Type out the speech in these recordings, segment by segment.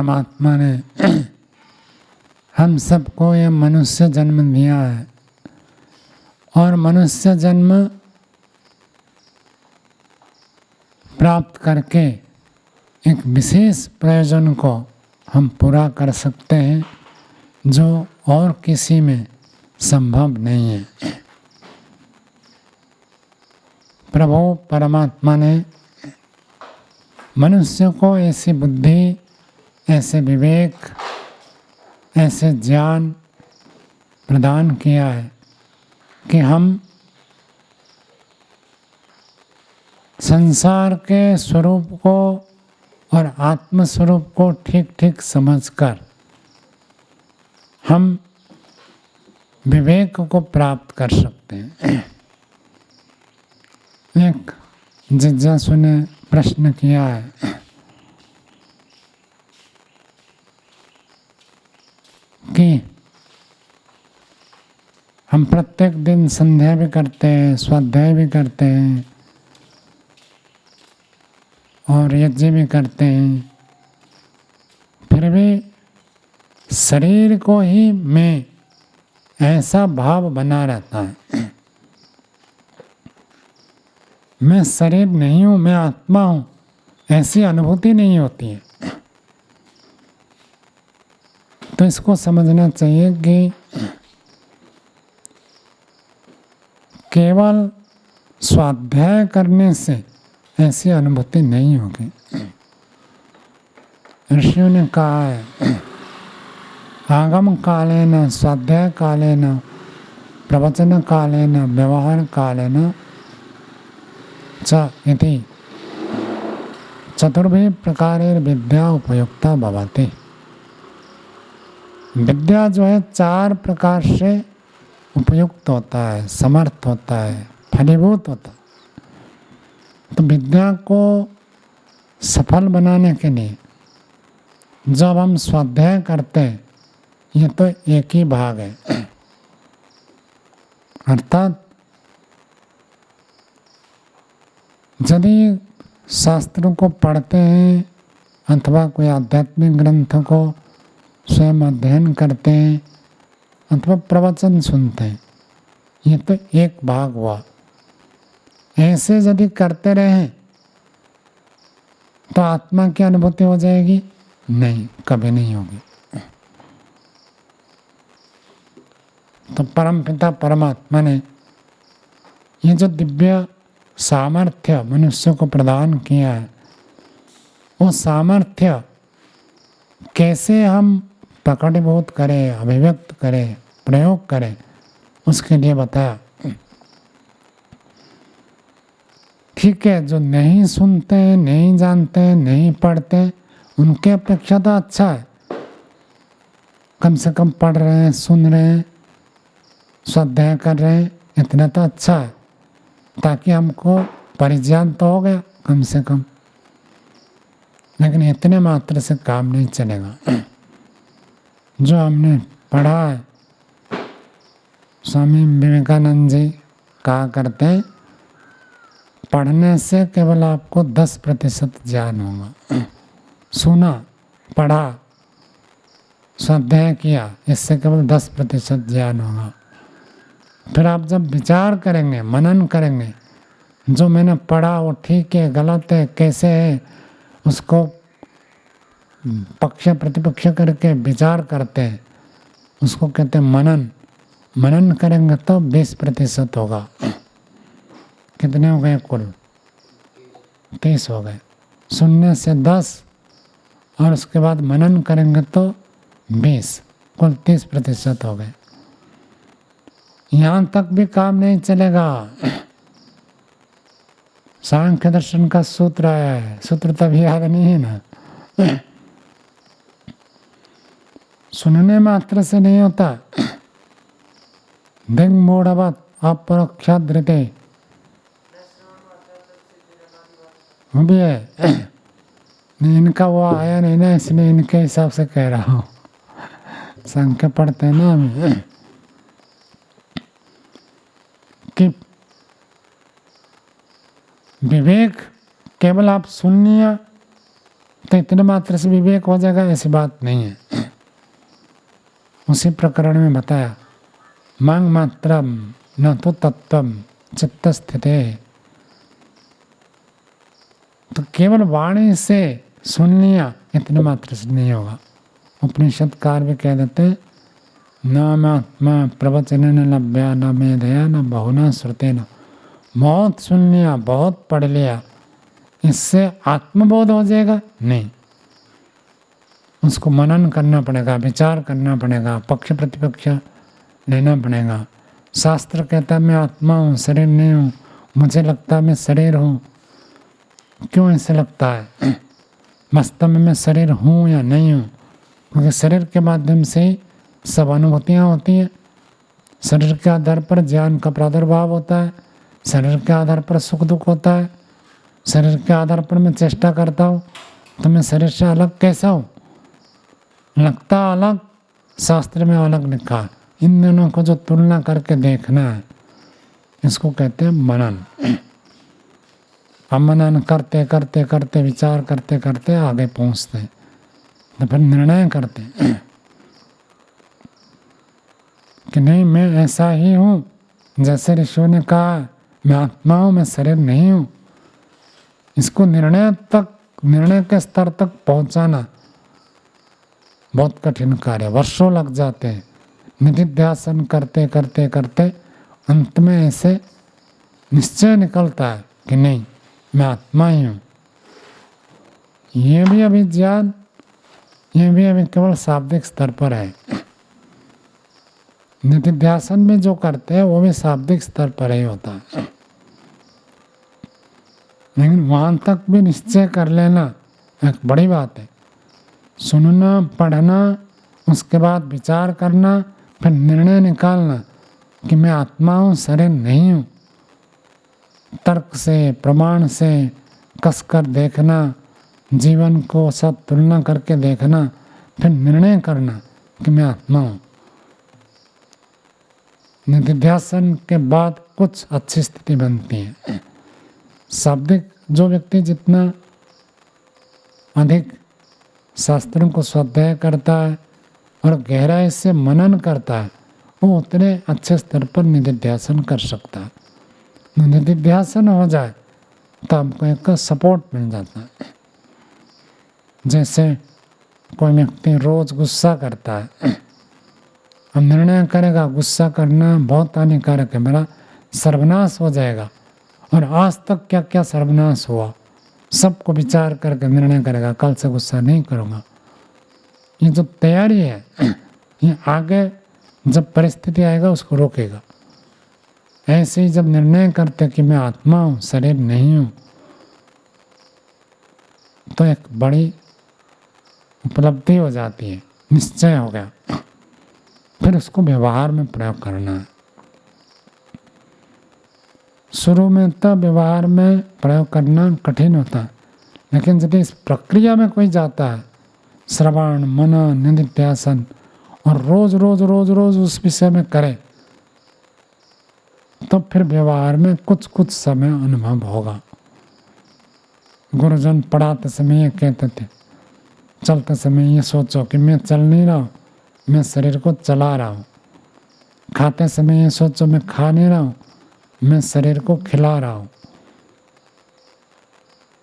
परमात्मा ने हम सबको यह मनुष्य जन्म दिया है और मनुष्य जन्म प्राप्त करके एक विशेष प्रयोजन को हम पूरा कर सकते हैं जो और किसी में संभव नहीं है। प्रभु परमात्मा ने मनुष्य को ऐसी बुद्धि, ऐसे विवेक, ऐसे ज्ञान प्रदान किया है कि हम संसार के स्वरूप को और आत्म स्वरूप को ठीक ठीक समझकर हम विवेक को प्राप्त कर सकते हैं। एक जिज्ञासु ने प्रश्न किया है कि हम प्रत्येक दिन संध्या भी करते हैं, स्वाध्याय भी करते हैं और यज्ञ भी करते हैं, फिर भी शरीर को ही मैं ऐसा भाव बना रहता है। मैं शरीर नहीं हूँ, मैं आत्मा हूँ, ऐसी अनुभूति नहीं होती है। तो इसको समझना चाहिए कि केवल स्वाध्याय करने से ऐसी अनुभूति नहीं होगी। ऋषियों ने कहा है आगम कालेन, स्वाध्याय कालेन, प्रवचन कालेन, व्यवहार कालेन च इति चतुर्भि प्रकारेर विद्या उपयुक्ता भवति। विद्या जो है 4 प्रकार से उपयुक्त होता है, समर्थ होता है, फलीभूत होता है। तो विद्या को सफल बनाने के लिए जब हम स्वाध्याय करते हैं, ये तो एक ही भाग है, अर्थात यदि शास्त्रों को पढ़ते हैं अथवा कोई आध्यात्मिक ग्रंथ को स्वयं अध्ययन करते हैं अथवा प्रवचन सुनते हैं, ये तो एक भाग हुआ। ऐसे यदि करते रहें तो आत्मा की अनुभूति हो जाएगी? नहीं, कभी नहीं होगी। तो परमपिता परमात्मा ने ये जो दिव्य सामर्थ्य मनुष्य को प्रदान किया है, वो सामर्थ्य कैसे हम प्रकटीभूत करें, अभिव्यक्त करें, प्रयोग करें, उसके लिए बताया। ठीक है, जो नहीं सुनते हैं, नहीं जानते हैं, नहीं पढ़ते हैं, उनके अपेक्षा तो अच्छा है, कम से कम पढ़ रहे हैं, सुन रहे हैं, स्वाध्याय कर रहे हैं, इतना तो अच्छा है, ताकि हमको परिज्ञान तो हो गया कम से कम। लेकिन इतने मात्र से काम नहीं चलेगा। जो हमने पढ़ा है, स्वामी विवेकानंद जी कहा करते हैं, पढ़ने से केवल आपको 10% ज्ञान होगा। सुना, पढ़ा, स्वाध्याय किया, इससे केवल 10% ज्ञान होगा। फिर आप जब विचार करेंगे, मनन करेंगे, जो मैंने पढ़ा वो ठीक है, गलत है, कैसे है, उसको पक्ष प्रतिपक्ष करके विचार करते हैं, उसको कहते हैं मनन। मनन करेंगे तो 20% होगा। कितने हो गए कुल? 30 हो गए। सुनने से 10 और उसके बाद मनन करेंगे तो 20, कुल 30% हो गए। यहाँ तक भी काम नहीं चलेगा। सांख्य दर्शन का सूत्र आया है, सूत्र तभी याद नहीं है ना। सुनने मात्र से नहीं होता। दिंग मूढ़वत अपरोक्षादृते भी है। इनका वो आया नहीं ना, इसलिए इनके हिसाब से कह रहा हूँ। संख्या पढ़ते हैं ना हम कि विवेक केवल आप सुन लिया तो इतने मात्र से विवेक हो जाएगा, ऐसी बात नहीं है। उसी प्रकरण में बताया, मांग मात्रम न तो तत्वम चित्त स्थिते। तो केवल वाणी से सुन लिया इतने मात्र से नहीं होगा। उपनिषदकार भी कह देते, न आत्मा प्रवचन न लभ्या न मेधया न बहुना श्रुतेन। बहुत सुन लिया, बहुत पढ़ लिया, इससे आत्मबोध हो जाएगा? नहीं, उसको मनन करना पड़ेगा, विचार करना पड़ेगा, पक्ष प्रतिपक्ष लेना पड़ेगा। शास्त्र कहता है मैं आत्मा हूँ, शरीर नहीं हूँ, मुझे लगता है मैं शरीर हूँ। क्यों ऐसे लगता है? वास्तव में मैं शरीर हूँ या नहीं हूँ? क्योंकि शरीर के माध्यम से ही सब अनुभूतियाँ होती हैं। शरीर के आधार पर ज्ञान का प्रादुर्भाव होता है, शरीर के आधार पर सुख दुख होता है, शरीर के आधार पर मैं चेष्टा करता हूँ, तो मैं शरीर से अलग कैसा हूँ? लगता अलग, शास्त्र में अलग लिखा है। इन दोनों को जो तुलना करके देखना है, इसको कहते हैं मनन। हम मनन करते करते करते, विचार करते करते आगे पहुँचते हैं, तो फिर निर्णय करते हैं कि नहीं, मैं ऐसा ही हूँ जैसे ऋषियों ने कहा, मैं आत्मा हूँ, मैं शरीर नहीं हूँ। इसको निर्णय के स्तर तक पहुँचाना बहुत कठिन कार्य, वर्षों लग जाते हैं। निधिध्यासन करते करते करते अंत में ऐसे निश्चय निकलता है कि नहीं, मैं आत्मा ही हूँ। ये भी अभी ज्ञान, ये भी अभी केवल शाब्दिक स्तर पर है। निधिध्यासन में जो करते हैं वो भी शाब्दिक स्तर पर ही होता है, लेकिन वहाँ तक भी निश्चय कर लेना एक बड़ी बात है। सुनना, पढ़ना, उसके बाद विचार करना, फिर निर्णय निकालना कि मैं आत्मा हूँ, शरीर नहीं हूँ। तर्क से, प्रमाण से कसकर देखना, जीवन को सब तुलना करके देखना, फिर निर्णय करना कि मैं आत्मा हूँ। निधिध्यासन के बाद कुछ अच्छी स्थिति बनती है। शाब्दिक जो व्यक्ति जितना अधिक शास्त्रों को स्वाध्याय करता है और गहराई से मनन करता है, वो उतने अच्छे स्तर पर निधिध्यासन कर सकता है। निधिध्यासन हो जाए तो आपको एक सपोर्ट मिल जाता है। जैसे कोई व्यक्ति रोज गुस्सा करता है, अब निर्णय करेगा गुस्सा करना बहुत हानिकारक है, मेरा सर्वनाश हो जाएगा, और आज तक क्या क्या सर्वनाश हुआ सबको विचार करके निर्णय करेगा, कल से गुस्सा नहीं करूँगा। ये जो तैयारी है, ये आगे जब परिस्थिति आएगा उसको रोकेगा। ऐसे ही जब निर्णय करते कि मैं आत्मा हूँ, शरीर नहीं हूँ, तो एक बड़ी उपलब्धि हो जाती है, निश्चय हो गया। फिर उसको व्यवहार में प्रयोग करना है। शुरू में तो व्यवहार में प्रयोग करना कठिन होता है, लेकिन यदि इस प्रक्रिया में कोई जाता है, श्रवण, मनन, निधिध्यासन, और रोज रोज रोज रोज उस विषय में करे, तो फिर व्यवहार में कुछ कुछ समय अनुभव होगा। गुरुजन पढ़ाते समय ये कहते थे, चलते समय ये सोचो कि मैं चल नहीं रहा हूँ, मैं शरीर को चला रहा हूँ। खाते समय ये सोचो मैं खा नहीं रहा हूँ, मैं शरीर को खिला रहा हूँ।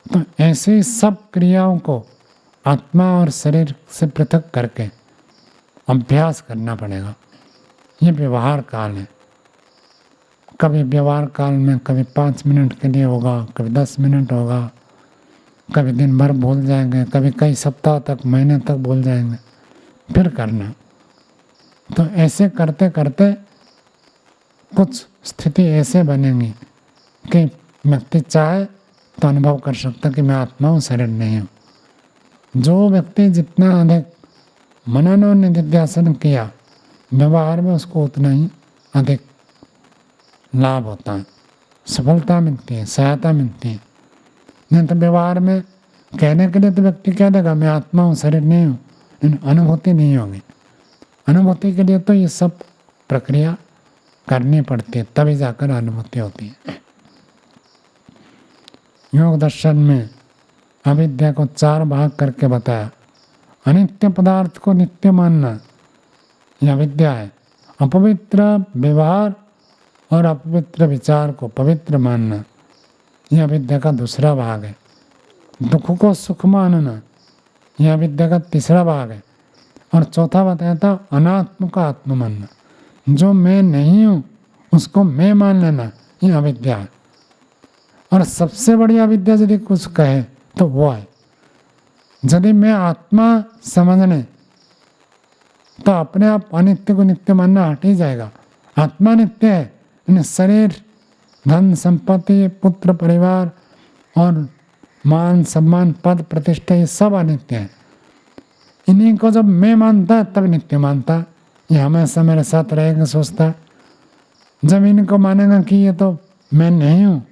तो ऐसे सब क्रियाओं को आत्मा और शरीर से पृथक करके अभ्यास करना पड़ेगा। ये व्यवहार काल है। कभी व्यवहार काल में कभी 5 मिनट के लिए होगा, कभी 10 मिनट होगा, कभी दिन भर भूल जाएंगे, कभी कई सप्ताह तक, महीने तक भूल जाएंगे, फिर करना। तो ऐसे करते करते कुछ स्थिति ऐसे बनेंगी कि व्यक्ति चाहे तो अनुभव कर सकता कि मैं आत्मा हूँ, शरीर नहीं हूँ। जो व्यक्ति जितना अधिक मनन और निधिध्यासन किया, व्यवहार में उसको उतना ही अधिक लाभ होता है, सफलता मिलती है, सहायता मिलती है। नहीं तो व्यवहार में कहने के लिए तो व्यक्ति कह देगा मैं आत्मा हूँ, शरीर नहीं हूँ, लेकिन अनुभूति नहीं होगी। अनुभूति के लिए तो ये सब प्रक्रिया करनी पड़ती है, तभी जाकर अनुभूति होती है। योग दर्शन में अविद्या को 4 भाग करके बताया। अनित्य पदार्थ को नित्य मानना यह अविद्या है। अपवित्र व्यवहार और अपवित्र विचार को पवित्र मानना यह अविद्या का दूसरा भाग है। दुख को सुख मानना यह अविद्या का तीसरा भाग है। और चौथा बताया था अनात्म का आत्म मानना, जो मैं नहीं हूँ उसको मैं मान लेना, यह अविद्या है। और सबसे बड़ी अविद्या यदि कुछ कहे तो वो है यदि मैं आत्मा समझने तो अपने आप अनित्य को नित्य मानना हट ही जाएगा। आत्मा नित्य है, यानी शरीर, धन संपत्ति, पुत्र परिवार और मान सम्मान, पद प्रतिष्ठा, ये सब अनित्य है। इन्हीं को जब मैं मानता है तब नित्य मानता है, ये हमेशा मेरे साथ रहेगा सोचता है। जब इनको मानेगा कि ये तो मैं नहीं हूँ,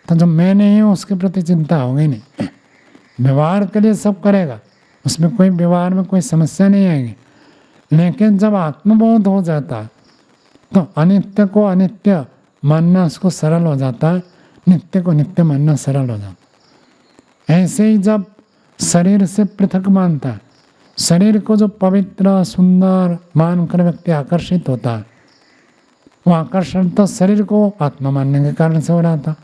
तो जब मैं नहीं हूँ उसके प्रति चिंता होगी नहीं। व्यवहार के लिए सब करेगा, उसमें कोई व्यवहार में कोई समस्या नहीं आएगी। लेकिन जब आत्मबोध हो जाता है तो अनित्य को अनित्य मानना उसको सरल हो जाता है, नित्य को नित्य मानना सरल हो जाता है। ऐसे ही जब शरीर से पृथक मानता है, शरीर को जो पवित्र सुंदर मानकर व्यक्ति आकर्षित होता है, वो आकर्षण तो शरीर को आत्मा मानने के कारण से हो रहा था।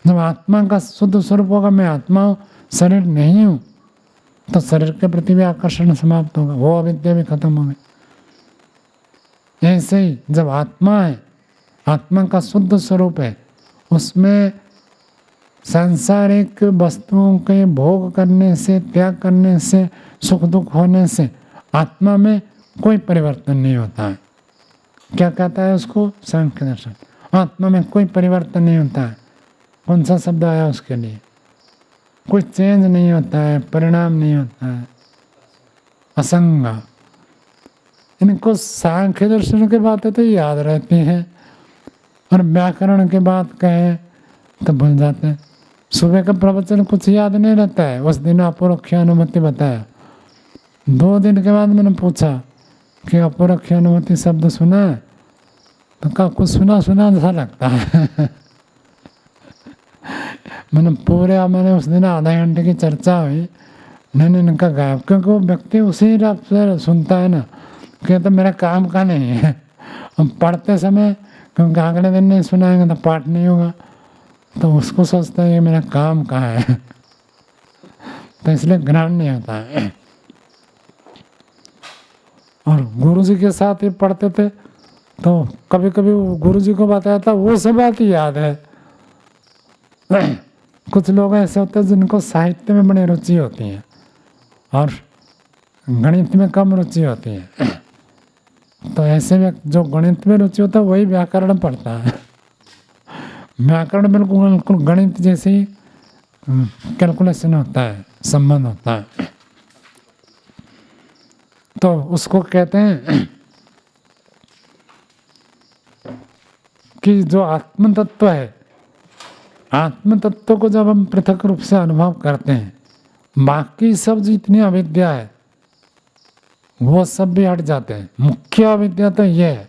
जब आत्मा का शुद्ध स्वरूप होगा, मैं आत्मा हूँ, शरीर नहीं हूँ, तो शरीर के प्रति भी आकर्षण समाप्त होगा, वो अविद्या भी खत्म हो गई। ऐसे ही जब आत्मा है, आत्मा का शुद्ध स्वरूप है, उसमें सांसारिक वस्तुओं के भोग करने से, त्याग करने से, सुख दुख होने से आत्मा में कोई परिवर्तन नहीं होता है। क्या कहता है उसको? सांख्य दर्शन। आत्मा में कोई परिवर्तन नहीं होता है। कौन सा शब्द आया उसके लिए? कोई चेंज नहीं होता है, परिणाम नहीं होता है, असंग। इनको सांख्य दर्शन की बातें तो याद रहती हैं, और व्याकरण की बात कहें तो भूल जाते हैं। सुबह का प्रवचन कुछ याद नहीं रहता है, उस दिन अपरोक्षानुमति बताया। 2 दिन के बाद मैंने पूछा कि अपरोक्षानुमति शब्द सुना है? तो कहा कुछ सुना सुना जैसा लगता है। मैंने उस दिन आधा घंटे की चर्चा हुई, मैंने इनका गायब, क्योंकि वो व्यक्ति उसी रात से सुनता है ना, कि तो मेरा काम का नहीं है। हम पढ़ते समय क्योंकि अगले दिन नहीं सुनाएंगे तो पाठ नहीं होगा, तो उसको सोचता है कि मेरा काम कहाँ है। तो इसलिए ग्रहण नहीं होता है। और गुरु जी के साथ ही पढ़ते थे, तो कभी कभी गुरु जी को बताया था, वो सब बात ही याद है। कुछ लोग ऐसे होते हैं जिनको साहित्य में बड़ी रुचि होती है और गणित में कम रुचि होती है। तो ऐसे में जो गणित में रुचि होता है वही व्याकरण पढ़ता है। व्याकरण बिल्कुल गणित जैसे ही कैलकुलेशन होता है, संबंध होता है। तो उसको कहते हैं कि जो आत्म तत्व है, आत्म तत्व को जब हम पृथक रूप से अनुभव करते हैं, बाकी सब जितनी अविद्या है वो सब भी हट जाते हैं। मुख्य अविद्या तो ये है,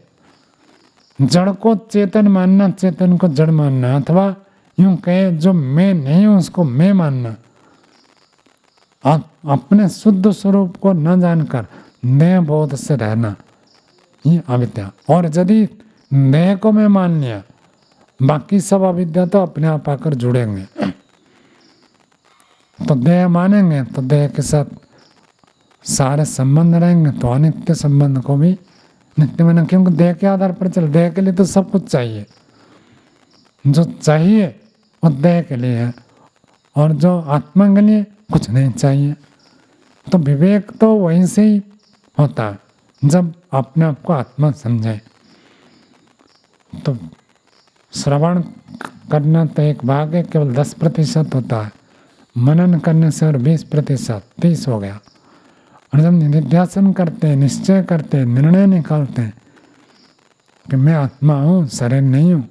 जड़ को चेतन मानना, चेतन को जड़ मानना, अथवा यूं कहे जो मैं नहीं हूं उसको मैं मानना, अपने शुद्ध स्वरूप को न जानकर देह बोध से रहना, ये अविद्या। और यदि देह को मैं मान लिया, बाकी सब अविद्या तो अपने आप आकर जुड़ेंगे। तो देह मानेंगे तो देह के साथ सारे संबंध रहेंगे, तो अनित्य संबंध को भी नित्य माना, क्योंकि देह के आधार पर चल। देह के लिए तो सब कुछ चाहिए, जो चाहिए वो देह के लिए है, और जो आत्मा के लिए कुछ नहीं चाहिए। तो विवेक तो वहीं से ही होता है, जब अपने आप को आत्मा समझे। तो श्रवण करना तो एक भाग है, केवल 10% होता है। मनन करने से और 20%, 30 हो गया। और जब निधिध्यासन करते हैं, निश्चय करते हैं, निर्णय निकालते हैं कि मैं आत्मा हूँ, शरीर नहीं हूँ,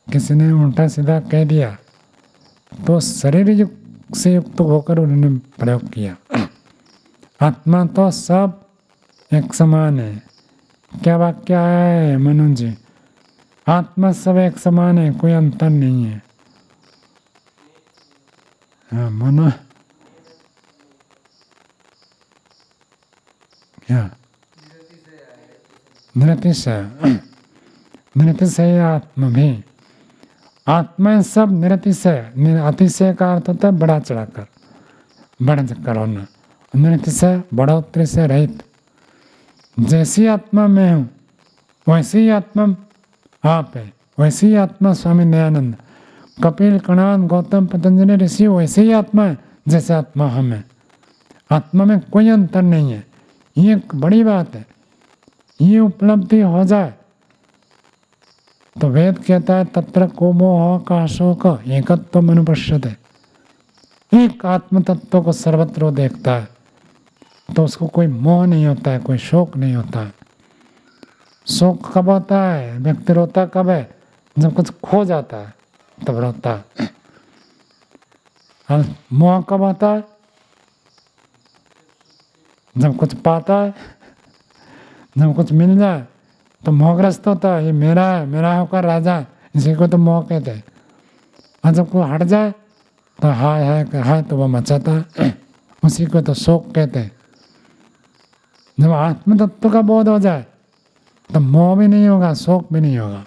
किसी ने उल्टा सीधा कह दिया तो शरीर से युक्त होकर उन्होंने प्रयोग किया। आत्मा तो सब एक समान है। क्या वाक्य है मनु जी? आत्मा सब एक समान है, कोई अंतर नहीं है। मन क्या निरतिशय, निरतिशय आत्मा भी, आत्मा सब निरतिशय। अतिशय का अर्थ होता है बड़ा चढ़ाकर, बढ़ कर होना। निरतिशय बढ़ोतरी से रहित। जैसी आत्मा मैं हूँ वैसी ही आत्मा आप है, वैसी ही आत्मा स्वामी दयानंद, कपिल, कणाद, गौतम, पतंजलि ऋषि वैसे ही आत्मा है जैसे आत्मा हम है। आत्मा में कोई अंतर नहीं है। ये एक बड़ी बात है। ये उपलब्धि हो जाए तो वेद कहता है तत्र को मोह का शोक एकत्व मनुपश्यते। एक आत्म तत्व को सर्वत्र देखता है तो उसको कोई मोह नहीं होता है, कोई शोक नहीं होता है। शोक कब होता है? व्यक्ति रोता कब है? जब कुछ खो जाता है तब रोता है। और मोह कब होता है? जब कुछ पाता है, जब कुछ मिल जाए तो मोहग्रस्त होता है, ये मेरा है, मेरा होकर राजा, इसी को तो मोह कहते हैं। और जब कोई हट जाए तो हाय हाय तो वह मचाता है, उसी को तो शोक कहते हैं। जब आत्म तत्व का बोध हो जाए तो मोह भी नहीं होगा, शोक भी नहीं होगा।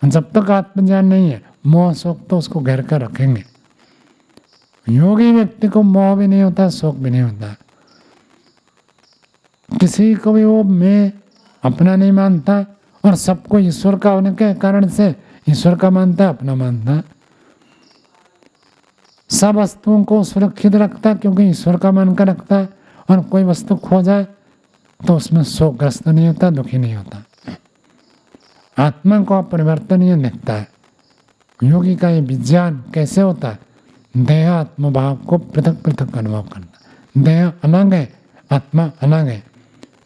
जब तक आत्मज्ञान नहीं है मोह शोक तो उसको घेर कर रखेंगे। योगी व्यक्ति को मोह भी नहीं होता, शोक भी नहीं होता। किसी को भी वो मैं अपना नहीं मानता और सबको ईश्वर का होने के कारण से ईश्वर का मानता, अपना मानता। सब वस्तुओं को सुरक्षित रखता क्योंकि ईश्वर का मानकर रखता है। और कोई वस्तु खो जाए तो उसमें शोकग्रस्त नहीं होता, दुखी नहीं होता। आत्मा को अपरिवर्तनीय दिखता है। योगी का ये विज्ञान कैसे होता है? देह आत्मभाव को पृथक पृथक अनुभव करना। देह अलग है, आत्मा अलग है।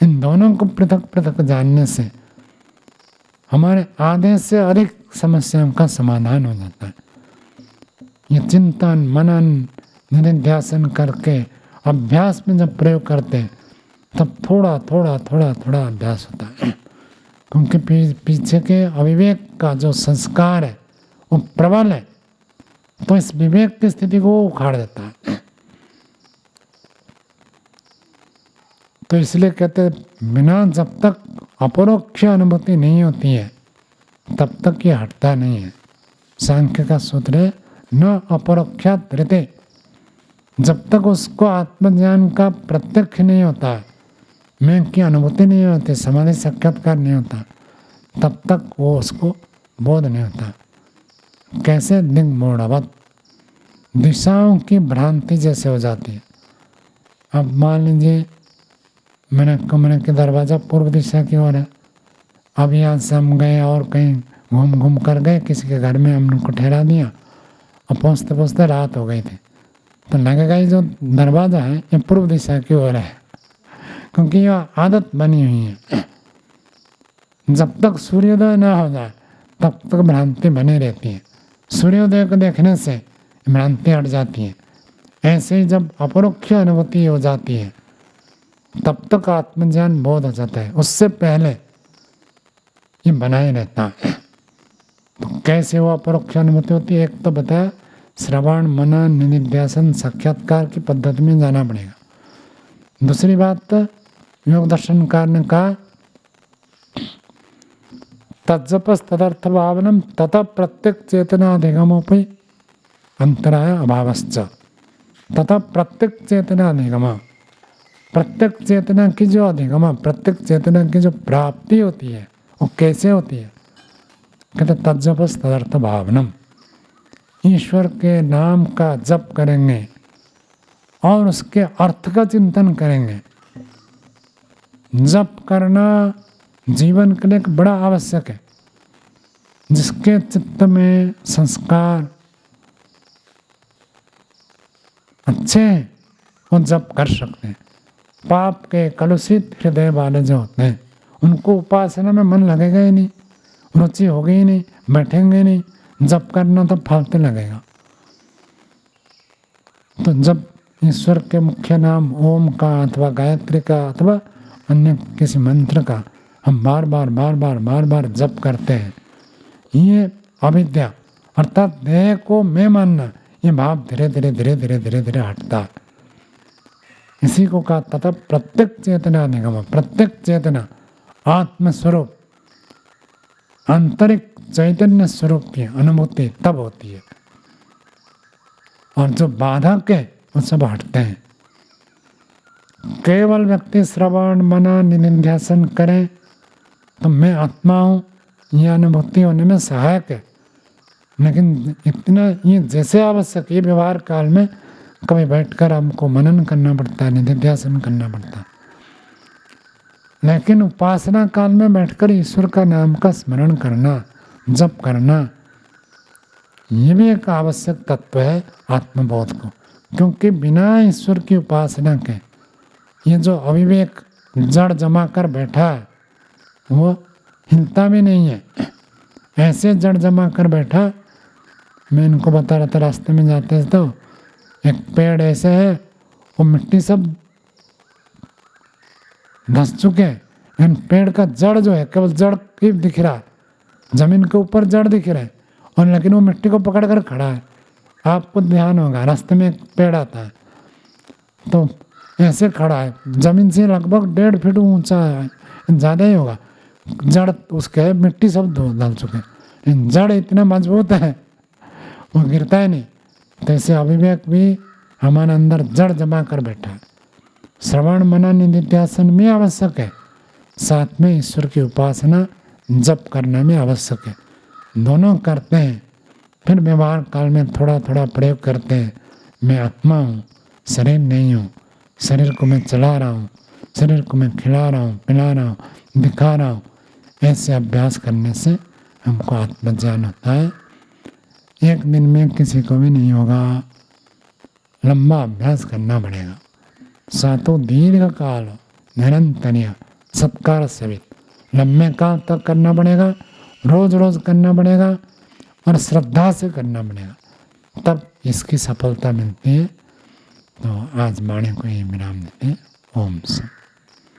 इन दोनों को पृथक पृथक जानने से हमारे आधे से अधिक समस्याओं का समाधान हो जाता है। ये चिंतन, मनन, निधिध्यासन करके अभ्यास में जब प्रयोग करते हैं तब थोड़ा थोड़ा थोड़ा थोड़ा अभ्यास होता है। क्योंकि पीछे के अविवेक का जो संस्कार है वो प्रबल है, तो इस विवेक की स्थिति को उखाड़ देता है। तो इसलिए कहते हैं बिना जब तक अपरोक्ष अनुभूति नहीं होती है तब तक ये हटता नहीं है। सांख्य का सूत्र है न अपरोक्षात् ऋते। जब तक उसको आत्मज्ञान का प्रत्यक्ष नहीं होता है, मैं की अनुभूति नहीं होती, समाधि साक्षात्कार नहीं होता, तब तक वो उसको बोध नहीं होता। कैसे? दिग्मूढ़वत्, दिशाओं की भ्रांति जैसे हो जाती है। अब मान लीजिए मैंने कमरे के दरवाज़ा पूर्व दिशा की ओर है। अब यहाँ से हम गए और कहीं घूम घूम कर गए, किसी के घर में हमने उनको ठहरा दिया और पहुँचते पहुँचते रात हो गई थी, तो लगेगा ये जो दरवाज़ा है ये पूर्व दिशा की ओर है, क्योंकि यह आदत बनी हुई है। जब तक सूर्योदय न हो जाए तब तक भ्रांति बनी रहती है। सूर्योदय को देखने से भ्रांति हट जाती है। ऐसे ही जब अपरोक्ष अनुभूति हो जाती है तब तक आत्मज्ञान बोध हो जाता है। उससे पहले ये बनाए रहता है। तो कैसे वो अपरोक्ष अनुभूति होती है? एक तो बताया श्रवण, मनन, निधिध्यासन, साक्षात्कार की पद्धति में जाना पड़ेगा। दूसरी बात योग दर्शनकार ने कहा तज्जपस तदर्थ भावनम तथा प्रत्येक चेतनाधिगमोपि अंतराय अभावश्च। तथा प्रत्येक चेतनाधिगम, प्रत्येक चेतना की जो अधिगम, प्रत्येक चेतना की जो प्राप्ति होती है वो कैसे होती है? कहते तज्जपस तदर्थ भावनम, ईश्वर के नाम का जप करेंगे और उसके अर्थ का चिंतन करेंगे। जप करना जीवन के लिए बड़ा आवश्यक है। जिसके चित्त में संस्कार अच्छे हैं वो जप कर सकते हैं। पाप के कलुषित हृदय वाले जो होते हैं उनको उपासना में मन लगेगा ही नहीं, रुचि होगी ही नहीं, बैठेंगे नहीं। जप करना तो फालतू लगेगा। तो जब ईश्वर के मुख्य नाम ओम का अथवा गायत्री का अथवा अन्य किसी मंत्र का हम बार बार जप करते हैं, ये अविद्या अर्थात देह को मैं मानना, ये भाव धीरे धीरे धीरे धीरे धीरे धीरे हटता है। इसी को कहा तथा प्रत्येक चेतना निगम, प्रत्येक चेतना आत्मस्वरूप आंतरिक चैतन्य स्वरूप की अनुभूति तब होती है, और जो बाधक है वो सब हटते हैं। केवल व्यक्ति श्रवण मनन निधिध्यासन करे तो मैं आत्मा हूँ यह अनुभूति होने में सहायक है, लेकिन इतना ये जैसे आवश्यक, ये व्यवहार काल में कभी बैठकर हमको मनन करना पड़ता है, निधिध्यासन करना पड़ता है, लेकिन उपासना काल में बैठकर ईश्वर का नाम का स्मरण करना, जप करना, ये भी एक आवश्यक तत्व है आत्मबोध को। क्योंकि बिना ईश्वर की उपासना के ये जो अविवेक जड़ जमा कर बैठा है वो हिलता भी नहीं है। ऐसे जड़ जमा कर बैठा, मैं इनको बता रहा था रास्ते में जाते तो एक पेड़ ऐसे है वो मिट्टी सब धस चुके हैं, लेकिन पेड़ का जड़ जो है केवल जड़ ही दिख रहा है, जमीन के ऊपर जड़ दिख रहा है, और लेकिन वो मिट्टी को पकड़ कर खड़ा है। आपको ध्यान होगा रास्ते में एक पेड़ आता है तो ऐसे खड़ा है, जमीन से लगभग 1.5 फीट ऊंचा है, ज़्यादा ही होगा, जड़ उसके मिट्टी सब धल चुके हैं, जड़ इतना मजबूत है वो गिरता ही नहीं। तो ऐसे अविवेक भी हमारे अंदर जड़ जमा कर बैठा है। श्रवण मनन निधिध्यासन में आवश्यक है, साथ में ईश्वर की उपासना जप करना में आवश्यक है। दोनों करते हैं, फिर व्यवहार काल में थोड़ा थोड़ा प्रयोग करते हैं, मैं आत्मा हूँ, शरीर नहीं हूँ, शरीर को मैं चला रहा हूँ, शरीर को मैं खिला रहा हूँ, पिला रहा हूँ, दिखा रहा हूँ। ऐसे अभ्यास करने से हमको आत्मज्ञान होता है। एक दिन में किसी को भी नहीं होगा, लंबा अभ्यास करना पड़ेगा। सातों दीर्घ काल निरंतरीय सत्कार सवित लंबे काल तक करना पड़ेगा, रोज रोज करना पड़ेगा और श्रद्धा से करना पड़ेगा, तब इसकी सफलता मिलती है। तो आज वाणी को ये विराम देते हैं। ओम शांति।